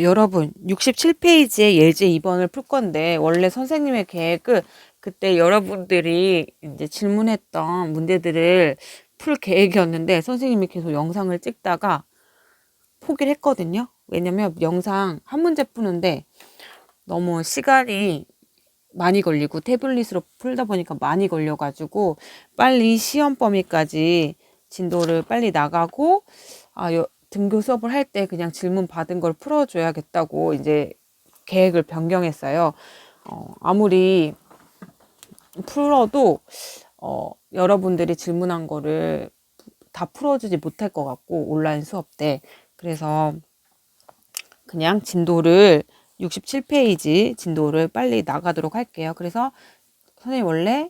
여러분, 67페이지에 예제 2번을 풀 건데, 원래 선생님의 계획은 그때 여러분들이 이제 질문했던 문제들을 풀 계획이었는데, 선생님이 계속 영상을 찍다가 포기를 했거든요. 왜냐면 영상 한 문제 푸는데 너무 시간이 많이 걸리고 태블릿으로 풀다 보니까 많이 걸려가지고 빨리 시험 범위까지 진도를 빨리 나가고 등교 수업을 할 때 그냥 질문 받은 걸 풀어줘야겠다고 이제 계획을 변경했어요. 아무리 풀어도 여러분들이 질문한 거를 다 풀어주지 못할 것 같고 온라인 수업 때 그래서 그냥 진도를 67페이지 진도를 빨리 나가도록 할게요. 그래서 선생님 원래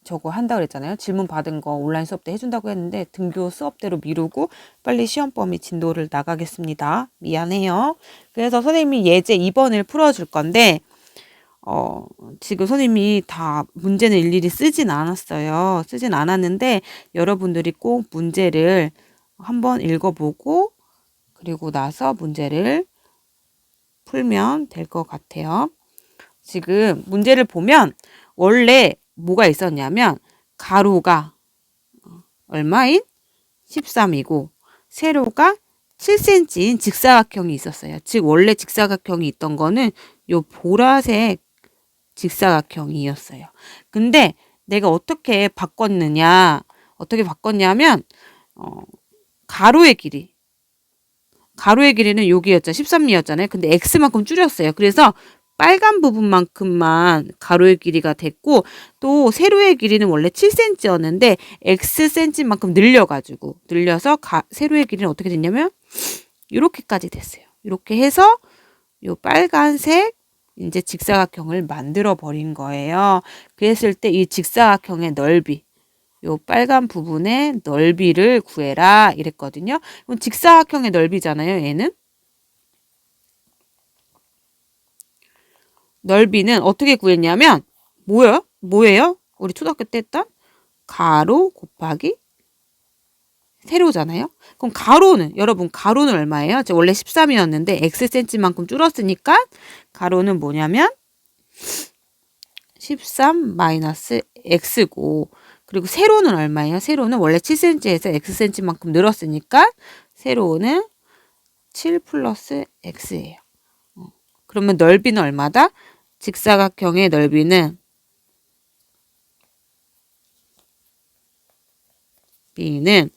저거 한다고 그랬잖아요. 질문 받은 거 온라인 수업 때 해준다고 했는데 등교 수업대로 미루고 빨리 시험 범위 진도를 나가겠습니다. 미안해요. 그래서 선생님이 예제 2번을 풀어줄 건데 지금 선생님이 다 문제는 일일이 쓰진 않았어요. 쓰진 않았는데 여러분들이 꼭 문제를 한번 읽어보고 그리고 나서 문제를 풀면 될 것 같아요. 지금 문제를 보면 원래 뭐가 있었냐면 가로가 얼마인 13이고 세로가 7cm인 직사각형이 있었어요. 즉 원래 직사각형이 있던 거는 요 보라색 직사각형이었어요. 근데 내가 어떻게 바꿨냐면 가로의 길이는 여기였잖아요. 13미였잖아요. 근데 x만큼 줄였어요. 그래서 빨간 부분만큼만 가로의 길이가 됐고 또 세로의 길이는 원래 7cm였는데 xcm만큼 늘려서 세로의 길이는 어떻게 됐냐면 이렇게까지 됐어요. 이렇게 해서 요 빨간색 이제 직사각형을 만들어 버린 거예요. 그랬을 때 이 직사각형의 넓이 요 빨간 부분의 넓이를 구해라 이랬거든요. 그럼 직사각형의 넓이잖아요. 얘는 넓이는 어떻게 구했냐면 뭐예요? 우리 초등학교 때 했던 가로 곱하기 세로잖아요. 그럼 여러분 가로는 얼마예요? 원래 13이었는데 xcm만큼 줄었으니까 가로는 뭐냐면 13 마이너스 x고 그리고 세로는 얼마예요? 세로는 원래 7cm에서 xcm만큼 늘었으니까 세로는 7 플러스 x예요. 그러면 넓이는 얼마다? 직사각형의 넓이는 b는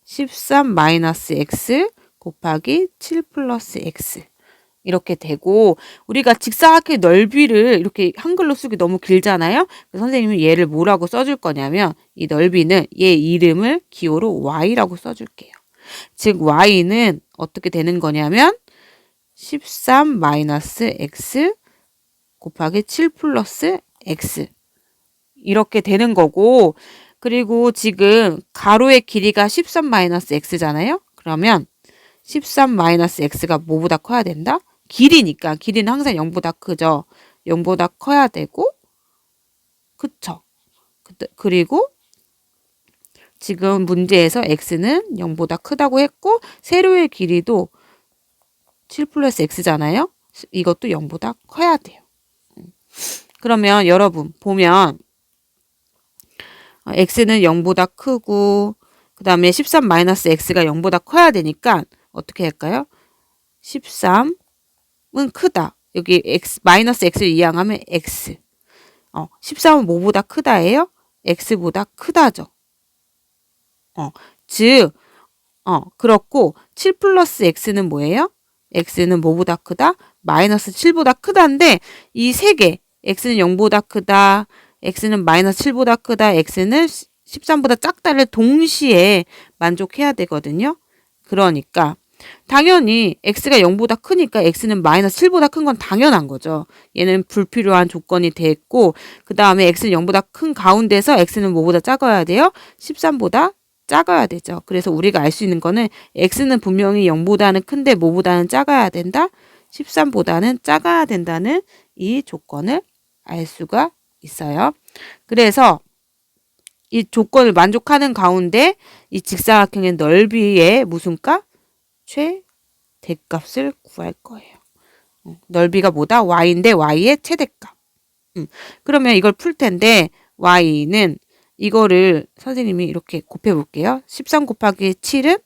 13 마이너스 x 곱하기 7 플러스 x 이렇게 되고 우리가 직사각형의 넓이를 이렇게 한글로 쓰기 너무 길잖아요. 그래서 선생님이 얘를 뭐라고 써줄 거냐면 이 넓이는 얘 이름을 기호로 y라고 써줄게요. 즉 y는 어떻게 되는 거냐면 13 마이너스 x 곱하기 7 플러스 x 이렇게 되는 거고 그리고 지금 가로의 길이가 13 마이너스 x잖아요. 그러면 13 마이너스 x가 뭐보다 커야 된다? 길이니까 길이는 항상 0보다 크죠. 0보다 커야 되고 그쵸? 그리고 지금 문제에서 x는 0보다 크다고 했고 세로의 길이도 7 플러스 x잖아요. 이것도 0보다 커야 돼요. 그러면 여러분 보면 x는 0보다 크고 그 다음에 13 마이너스 x가 0보다 커야 되니까 어떻게 할까요? 13은 크다. 여기 x 마이너스 x를 이항하면 x. 13은 뭐보다 크다예요? x보다 크다죠. 그렇고 7 플러스 x는 뭐예요? x는 뭐보다 크다? 마이너스 7보다 크다인데 이 세 개 x는 0보다 크다. x는 마이너스 7보다 크다. x는 13보다 작다를 동시에 만족해야 되거든요. 그러니까 당연히 x가 0보다 크니까 x는 마이너스 7보다 큰 건 당연한 거죠. 얘는 불필요한 조건이 됐고 그 다음에 x는 0보다 큰 가운데서 x는 뭐보다 작아야 돼요? 13보다 작아야 되죠. 그래서 우리가 알 수 있는 거는 x는 분명히 0보다는 큰데 뭐보다는 작아야 된다? 13보다는 작아야 된다는 이 조건을 알 수가 있어요. 그래서 이 조건을 만족하는 가운데 이 직사각형의 넓이의 무슨 값? 최대값을 구할 거예요. 넓이가 뭐다? y인데 y의 최대값. 그러면 이걸 풀 텐데 y는 이거를 선생님이 이렇게 곱해 볼게요. 13 곱하기 7은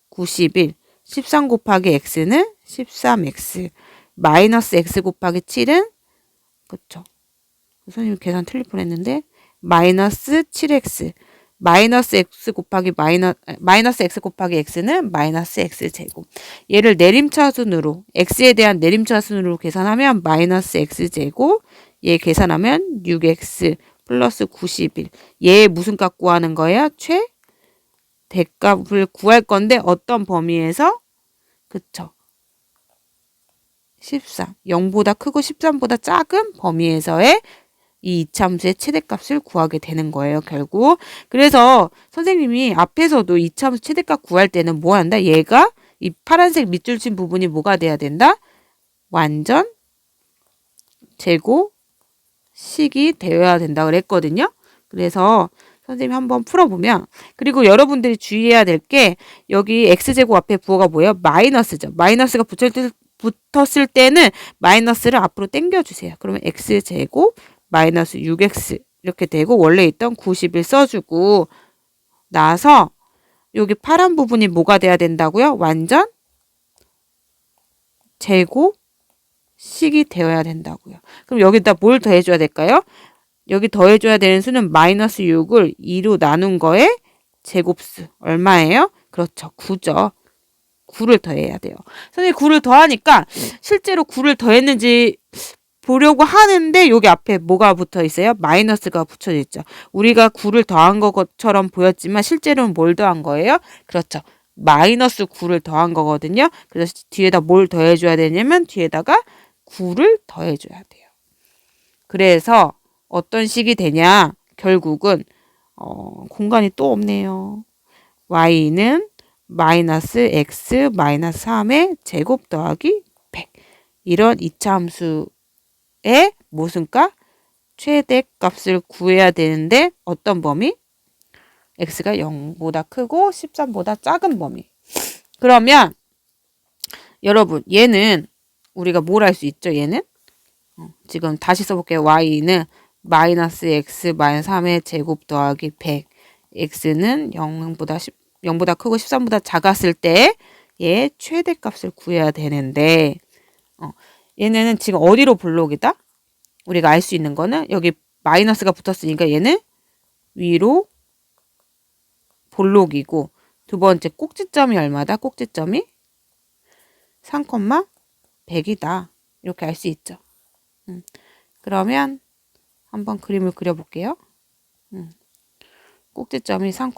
91, 13 곱하기 x는 13x, 마이너스 x 곱하기 7은 그쵸. 선생님 계산 틀릴 뻔했는데 마이너스 7x, 마이너스 x 곱하기 마이너스 x 곱하기 x는 마이너스 x 제곱. 얘를 내림차순으로 x에 대한 내림차순으로 계산하면 마이너스 x 제곱. 얘 계산하면 6x 플러스 91. 얘 무슨 값 구하는 거예요? 최대값을 구할 건데 어떤 범위에서? 그쵸. 13. 0보다 크고 13보다 작은 범위에서의 이 이차함수의 최대값을 구하게 되는 거예요, 결국. 그래서 선생님이 앞에서도 이차함수 최대값 구할 때는 뭐 한다? 얘가 이 파란색 밑줄 친 부분이 뭐가 돼야 된다? 완전 제곱식이 되어야 된다 그랬거든요. 그래서 선생님이 한번 풀어보면, 그리고 여러분들이 주의해야 될 게 여기 x제곱 앞에 부호가 뭐예요? 마이너스죠. 마이너스가 붙었을 때는 마이너스를 앞으로 당겨주세요. 그러면 x제곱 마이너스 6x 이렇게 되고 원래 있던 91 써주고 나서 여기 파란 부분이 뭐가 돼야 된다고요? 완전 제곱식이 되어야 된다고요. 그럼 여기다 뭘 더해줘야 될까요? 여기 더해줘야 되는 수는 마이너스 6을 2로 나눈 거에 제곱수 얼마예요? 그렇죠. 9죠. 9를 더해야 돼요. 선생님 9를 더하니까 실제로 9를 더했는지 보려고 하는데 여기 앞에 뭐가 붙어 있어요? 마이너스가 붙여져 있죠. 우리가 9를 더한 것처럼 보였지만 실제로는 뭘 더한 거예요? 그렇죠. 마이너스 9를 더한 거거든요. 그래서 뒤에다 뭘 더해줘야 되냐면 뒤에다가 9를 더해줘야 돼요. 그래서 어떤 식이 되냐? 결국은 공간이 또 없네요. y는 마이너스 x 마이너스 3의 제곱 더하기 100. 이런 이차함수의 무슨 값? 최대값을 구해야 되는데 어떤 범위? x가 0보다 크고 13보다 작은 범위. 그러면 여러분 얘는 우리가 뭘 할 수 있죠? 얘는 지금 다시 써볼게요. y는 마이너스 x 마이너스 3의 제곱 더하기 100. x는 0보다 크고 13보다 작았을 때 얘 최대값을 구해야 되는데 얘네는 지금 어디로 볼록이다? 우리가 알 수 있는 거는 여기 마이너스가 붙었으니까 얘는 위로 볼록이고 두 번째 꼭지점이 얼마다? 꼭지점이 3,100이다. 이렇게 알 수 있죠. 그러면 한번 그림을 그려볼게요. 꼭지점이 3,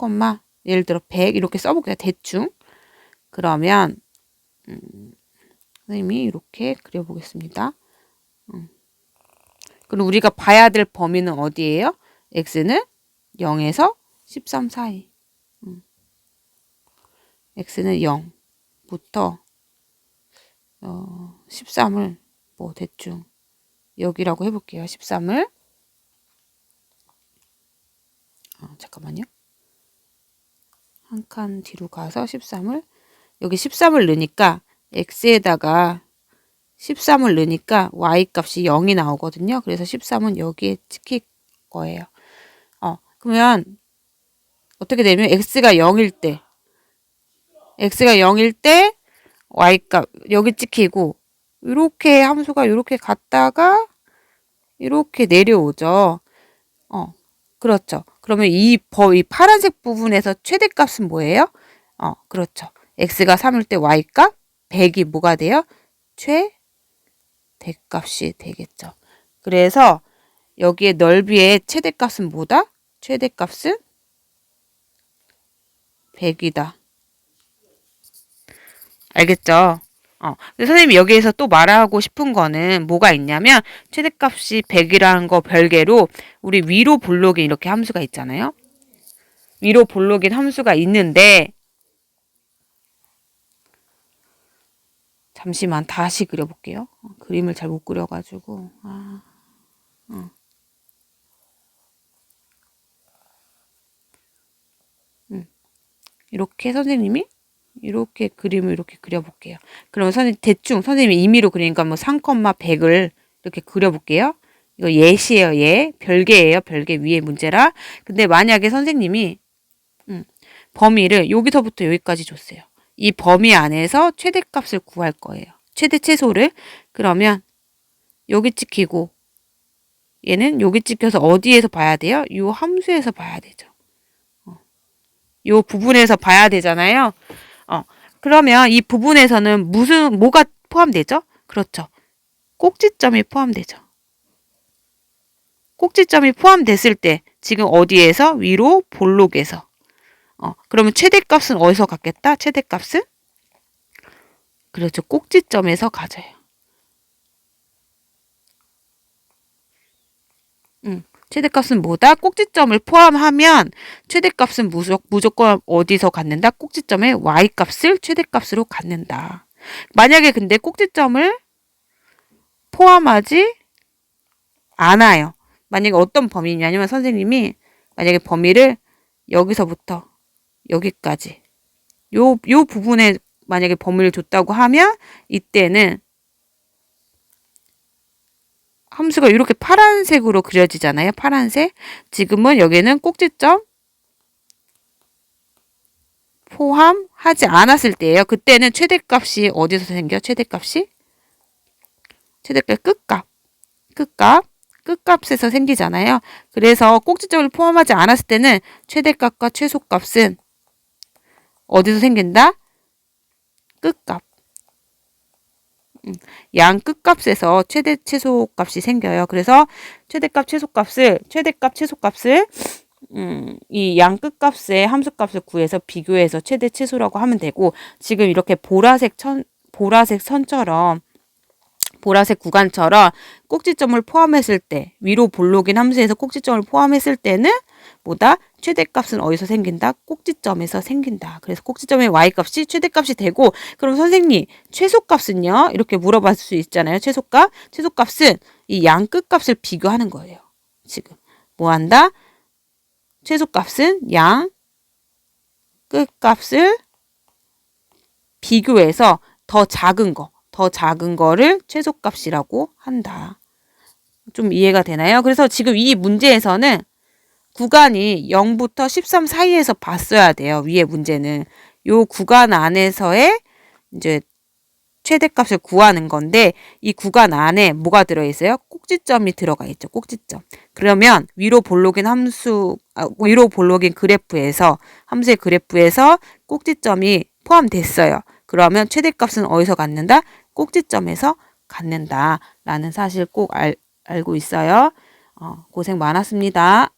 예를 들어 100 이렇게 써볼게요. 대충. 그러면 선생님이 이렇게 그려보겠습니다. 그럼 우리가 봐야 될 범위는 어디예요? x는 0에서 13 사이. x는 0부터 13을 뭐 대충 여기라고 해볼게요. 13을 잠깐만요. 한 칸 뒤로 가서 13을 여기 13을 넣으니까 x에다가 13을 넣으니까 y 값이 0이 나오거든요. 그래서 13은 여기에 찍힐 거예요. 그러면 어떻게 되면 x가 0일 때 y 값 여기 찍히고 이렇게 함수가 이렇게 갔다가 이렇게 내려오죠. 그렇죠. 그러면 이 파란색 부분에서 최대값은 뭐예요? 그렇죠. x가 3일 때 y값 100이 뭐가 돼요? 최대값이 되겠죠. 그래서 여기에 넓이의 최대값은 뭐다? 최대값은 100이다. 알겠죠? 근데 선생님이 여기에서 또 말하고 싶은 거는 뭐가 있냐면 최대값이 100이라는 거 별개로 우리 위로 볼록인 이렇게 함수가 있잖아요. 위로 볼록인 함수가 있는데 잠시만 다시 그려볼게요. 그림을 잘 못 그려가지고 이렇게 선생님이 이렇게 그림을 이렇게 그려볼게요. 그러면 대충 선생님이 임의로 그리니까 뭐 3,100을 이렇게 그려볼게요. 이거 예시예요, 예. 별개예요, 별개 위에 문제라. 근데 만약에 선생님이 범위를 여기서부터 여기까지 줬어요. 이 범위 안에서 최대값을 구할 거예요. 최대 최소를. 그러면 여기 찍히고 얘는 여기 찍혀서 어디에서 봐야 돼요? 이 함수에서 봐야 되죠. 이 부분에서 봐야 되잖아요. 그러면 이 부분에서는 뭐가 포함되죠? 그렇죠. 꼭지점이 포함되죠. 꼭지점이 포함됐을 때 지금 어디에서? 위로 볼록에서. 그러면 최대값은 어디서 갖겠다? 최대값은? 그렇죠. 꼭지점에서 가져요. 최대값은 뭐다? 꼭지점을 포함하면 최대값은 무조건 어디서 갖는다? 꼭지점의 y값을 최대값으로 갖는다. 만약에 근데 꼭지점을 포함하지 않아요. 만약에 어떤 범위냐면 선생님이 만약에 범위를 여기서부터 여기까지 요 부분에 만약에 범위를 줬다고 하면 이때는 함수가 이렇게 파란색으로 그려지잖아요. 파란색. 지금은 여기는 꼭지점 포함하지 않았을 때예요. 그때는 최대값이 어디서 생겨? 최대값 끝값에서 생기잖아요. 그래서 꼭지점을 포함하지 않았을 때는 최대값과 최소값은 어디서 생긴다? 끝값. 양 끝값에서 최대 최소값이 생겨요. 그래서 최대값 최소값을 이 양 끝값의 함수값을 구해서 비교해서 최대 최소라고 하면 되고 지금 이렇게 보라색 선처럼 보라색 구간처럼 꼭지점을 포함했을 때 위로 볼록인 함수에서 꼭지점을 포함했을 때는 뭐다? 최대값은 어디서 생긴다? 꼭지점에서 생긴다. 그래서 꼭지점의 y값이 최대값이 되고 그럼 선생님 최소값은요? 이렇게 물어볼 수 있잖아요. 최소값은 이 양 끝값을 비교하는 거예요. 지금 뭐 한다? 최소값은 양 끝값을 비교해서 더 작은 거를 최소값이라고 한다. 좀 이해가 되나요? 그래서 지금 이 문제에서는 구간이 0부터 13 사이에서 봤어야 돼요. 위에 문제는. 요 구간 안에서의 이제 최대값을 구하는 건데 이 구간 안에 뭐가 들어있어요? 꼭지점이 들어가 있죠. 꼭지점. 그러면 위로 볼록인 그래프에서 함수의 그래프에서 꼭지점이 포함됐어요. 그러면 최대값은 어디서 갖는다? 꼭지점에서 갖는다. 라는 사실 꼭 알고 있어요. 고생 많았습니다.